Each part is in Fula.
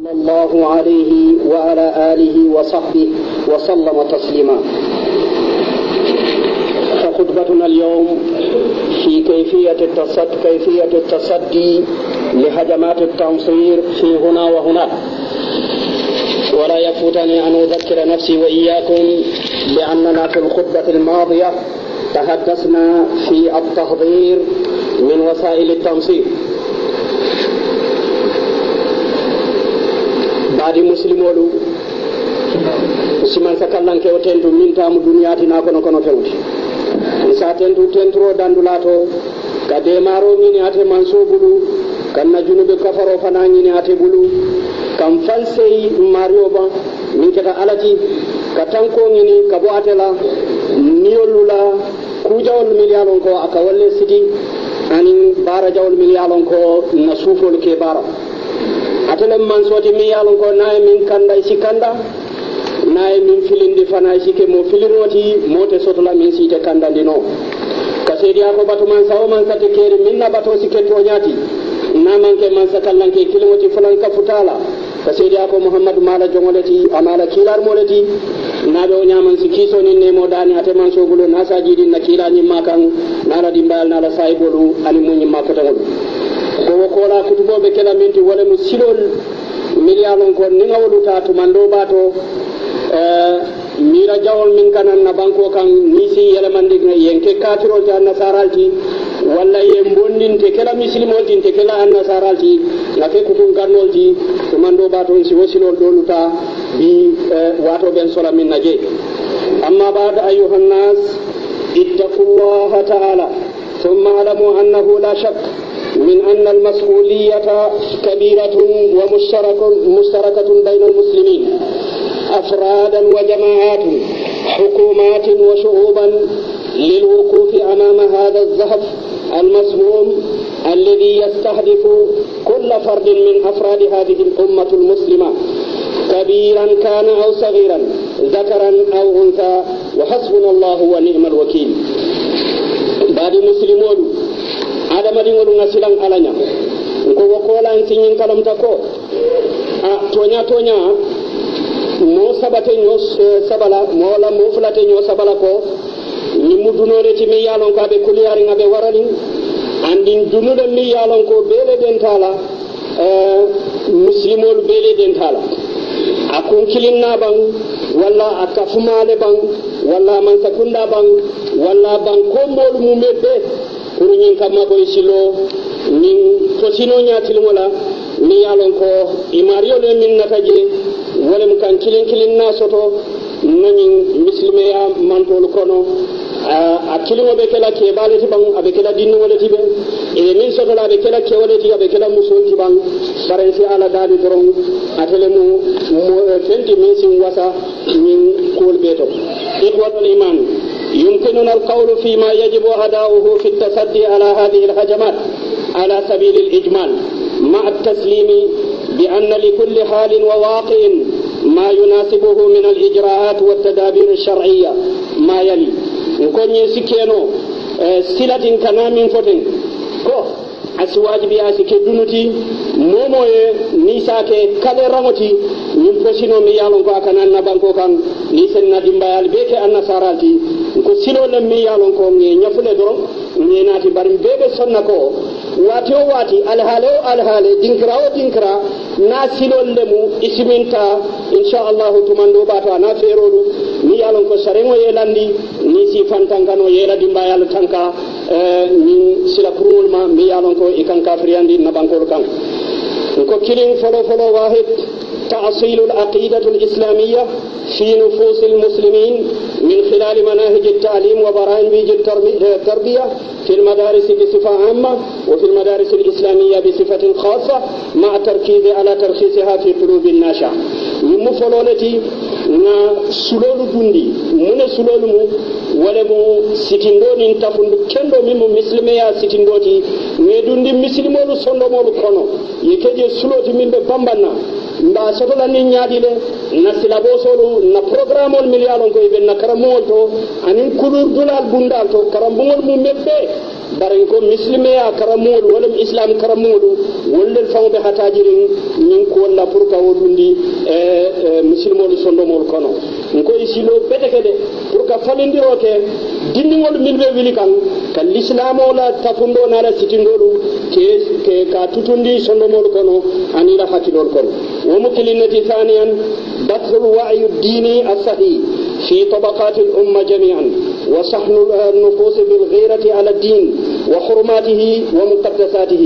صلى الله عليه وعلى آله وصحبه وسلم تسليما. فخطبتنا اليوم في كيفية التصدي لهجمات التنصير في هنا وهناك. ولا يفوتني أن أذكر نفسي وإياكم بأننا في الخطبة الماضية تحدثنا في التحذير من وسائل التنصير. بعد مسلمولو siman sakallan ke tentu minta mu duniyati na kono kono fewti isa tentro dandulato kade maro mini ate mansobulu kanna junube kafaro fanani ni ate bulu kam falsei mario ba min keta alati katanko ngini kabo atela niolula kujawol miliyalon ko aka walle sidi ani bara jawol miliyalon ko na sufol ke bara atele man soti miliyalon ko nay min kanda sikanda nay min filindi fana sike mo filiroti mote sotola min site kandandi no kasedi ako batu man sawo man sate keri minna bato sike tonyati na manke man sakallanke kilimoti fulan ka futala kasedi ako muhammad mala jongoleti amala kilar moleti nabe o nyaman sikiso ni nemo dani ate man sobulo nasaji din nakila ni makan nala dimbal nala saibolu ani munyi makotangol ko kola kutubo be kala minti wala musilol miliyalon ko ni ngawlu ta to mando bato mira jawol min kanan na banko kan nisi yala mandiga yenke katiro ta nasaralti walla yembondin te kala muslimol tin te kala nasaralti lake kutun ganolti to mando bato si wosilol doluta bi wato ben sola min naje amma ba'da ayuhan nas ittaqullaha ta'ala thumma alamu annahu la shakk من أن المسؤولية كبيرة ومشتركة بين المسلمين أفرادا وجماعات حكومات وشعوبا للوقوف أمام هذا الزحف المسموم الذي يستهدف كل فرد من أفراد هذه الأمة المسلمة كبيرا كان أو صغيرا ذكرا أو أنثى وحسبنا الله ونعم الوكيل. بعد مسلمون adamadi ngolu ngasilang alanya ko wakola ntinyin kalam tako tonya mo sabate nyo sabala mola mo fulate nyo sabala ko ni mudunore ti mi yalon ko be kuliyari ngabe warali andin dunude mi yalon ko bele dentala muslimol bele dentala akun kilinna bang walla akafumale bang walla man sakunda bang walla bang ko mol mu mebbe pour ñin kamma boy silo ñin fosino ñatilmola mi yalon ko imario le min nataje wala mu kan kilin na soto nañin muslime ya mantol kono a kilimo be kala ke balati bang abe kala dinno wala tibe e min soto la be kala ke wala tibe abe kala musul ti bang barensi ala dadi doron atele mu fenti min sin wasa ñin kol beto ikhwatul iman يمكننا القول فيما يجب أداؤه في التصدي على هذه الهجمات على سبيل الإجمال مع التسليم بأن لكل حال وواقع ما يناسبه من الإجراءات والتدابير الشرعية ما يلي نكون يسكينو سلة كنا من فتن كو aswaji bi asike dunuti momo e nisake kale ramoti min fosino mi yalon ko akanan na banko kan ni sen na dimbayal beke annasarati ko silo lam mi yalon ko ngi nyafule doro ngi nati barim bebe sonna ko wati alhale dinkra na silo lemu isminta insha Allah tumando bato na ferodu mi yalon ko sarengo yelandi ni si fantangano yela dimbayal tanka ni sila kurulma mi yalon ko ikan kafriyandi na bankol kan ko kilin folo wahid تأصيل العقيدة الإسلامية في نفوس المسلمين من خلال مناهج التعليم وبرامج التربية في المدارس بصفة عامة وفي المدارس الإسلامية بصفة خاصة مع التركيز على ترخيصها في قلوب الناشئة مفلولتي na sulolu dundi mune sulolu mu wala mu sitindoni ntafundu kendo mimu muslime ya sitindoti ne dundi muslimolu sondomolu kono yekeje suloti mimbe bambana mba sotola ni nyaadile na silabosolu na programol miliyalon ko ibe na karamol to anin kulur dulal bundal to karambol mu mebbe barin ko muslime ya karamol wala islam karamol wala fawbe hatajirin nin ko wala pour ka wodundi muslimol sondomol kono ko isilo betekede pour ka falindiro ke dindingol milbe wili kan ka l'islam wala tafundo na la sitindolu ke ka tutundi sondomol kono anila hakilol kono ومكلنة ثانيا بث الوعي الديني الصحيح في طبقات الأمة جميعا وصحن النفوس بالغيرة على الدين وحرماته ومقدساته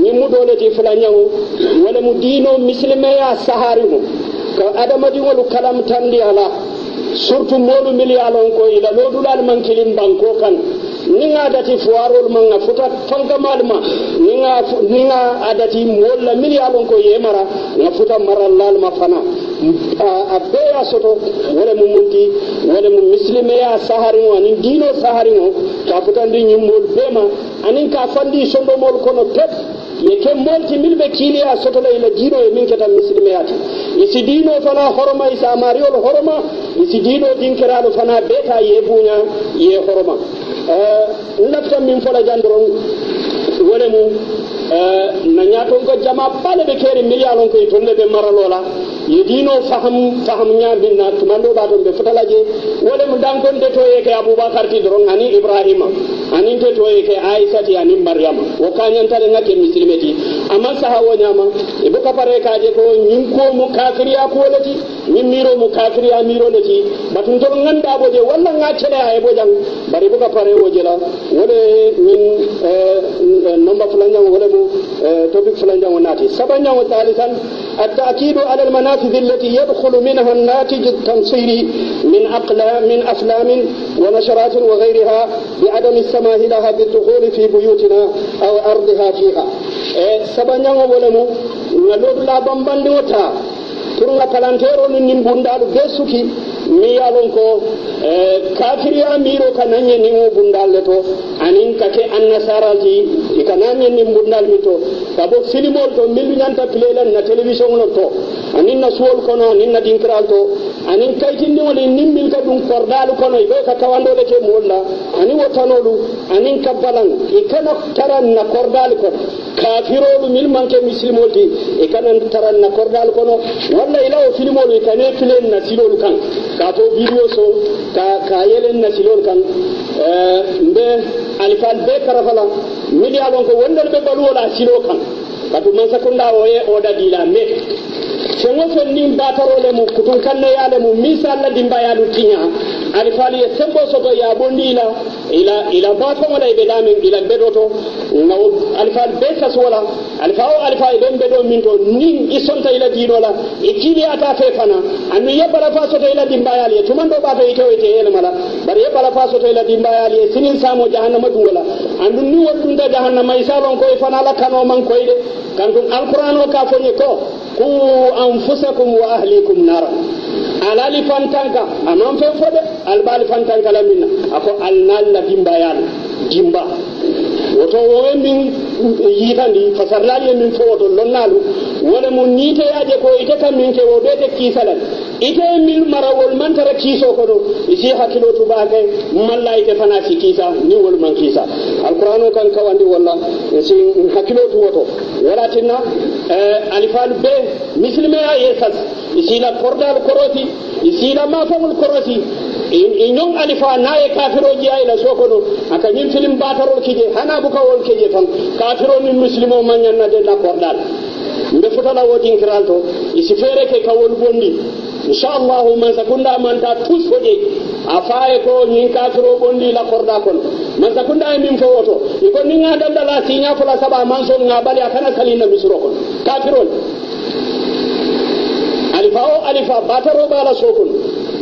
نمو دولتي فلانيو ولم دينو مسلمي سهارهم كأدم ديول كلام تندي على surtout molu miliyalon ko ila lodulal man kilim banko kan ninga adati fuarol man futa fanka malma ninga adati molla miliyalon ko yemara na futa marallal mafana abeya soto wala mumunti wala mu muslime ya saharino anin dino saharino ka futa ndi nyimol bema anin ka fandi sondo mol kono pep yeke molti milbe kiliya soto la ila dino e min keta muslime yati isi dino fana horoma isa mariol horoma isi dino dinkiralo fana beta yebunya ye horoma nafta min fola jandron wala mu na nyaton ko jama bale be keri miliyalon ko tonde be maralola ye dino faham nya binna tumando ba don be futalaje wala mu dankon de to yeke abubakar ti doron ani ibrahima ani de to yeke aisha ti ani maryama o kanyan tare ngake muslimeti amma sahawo nyama e buka pare kaje ko nyin ko mu kafiriya ko lati nyin miro mu kafiriya miro lati batun to nganda boje walla ngacele ay bojang bari buka pare wojela wala min nomba fulanya wala mu topic fulanya wonati sabanya wa thalithan التأكيد على المنافذ التي يدخل منها الناتج التنصيري من أفلام ونشرات وغيرها بعدم السماح لها بالدخول في بيوتنا أو أرضها فيها سبنيا ولمو نلود لا بمبان وتا turunga palantero ni mbundalu besuki mi yalon ko kafiriya miro kananye ni mbundal to anin kake annasarati ikananye ni mbundal mito sabo filimol to milu nyanta pilelan na television no to anin na suol kono anin na dinkral to anin kaytindi woni nimmil ka dum kordalu kono be ka tawando le ke molla anin wotanolu anin kabbalan ikana taran na kordalu ko kafirolu mil manke muslimolti ikana taran na kordalu kono walla ila o filmolu ikane pilen na silol kan ka to video so ka yelen na silol kan mbe alfal be karafala miliyalon ko wondal be balu wala silo kan katu man sakunda o da dila me sengo fenni batarole mu kutun kanne yale mu misalla dimba yalu tinya alfali sembo soto ya bondila ila bato wala be lamin ila bedoto ngaw alfal be kaswala alfa ben bedo minto nin isonta ila dinola ikili ata fe fana anu yabala fa soto ila dimba yali tumando bato ite yele mala bari yabala fa soto ila dimba yali sinin samo jahannama dungala andu ni wadunda jahannama isalon ko fana la kano man koyde kantum alqur'ano ka fonye ko ku anfusakum wa ahlikum nara alali fantanka amam fe fode albali fantanka la minna ako alnalla dimbayal dimba woto wowe min yitandi fasarlali min foto lonnalu wala mun nite aje ko ite kam min ke wobe te kisalan ite min marawol man tara kiso ko do isi hakilo to baake malaike fana si kisa ni wol man kisa alqur'ano kan kawandi walla isi hakilo to woto wala tinna alifal be muslime ya yesas isi la kordal koroti isi la mafamul koroti inyon alifa naye kafiroji ay la sokono aka nyim film batarol kije hana buka wol kije tan kafiro ni muslimo manyan na de la kordal mbe futala wodin kiralto isi fere ke kawol bondi inshallah man sakunda man ta tous foje afaye ko nyin kafiro bondi la korda kon man sakunda min fo woto iko ni nga dal la sinya fala saba man so nga bali akana salina misro kon kafirol alifa bataro bala sokon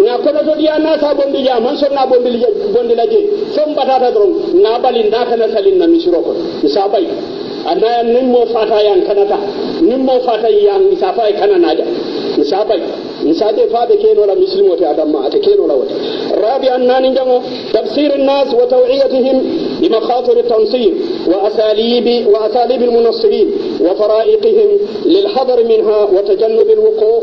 na kono to dia na sa bondi ja man so na bondi laje som batata dron na bali ndaka na salin na misro ko isabai anaya nimmo fata yan kanata nimmo fata yan isabai kanana ja isabai isade faade keno la muslimo te adamma ate keno la wata rabi annani jango tafsir an-nas wa taw'iyatihim bi makhatir at-tansir wa asalib al-munassirin وفرائقهم للحذر منها وتجنب الوقوع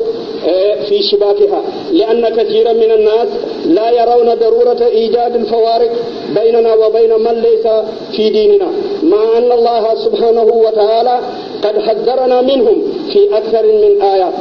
في شباكها، لأن كثيرا من الناس لا يرون ضرورة إيجاد الفوارق بيننا وبين من ليس في ديننا، مع أن الله سبحانه وتعالى قد حذرنا منهم في أكثر من آية.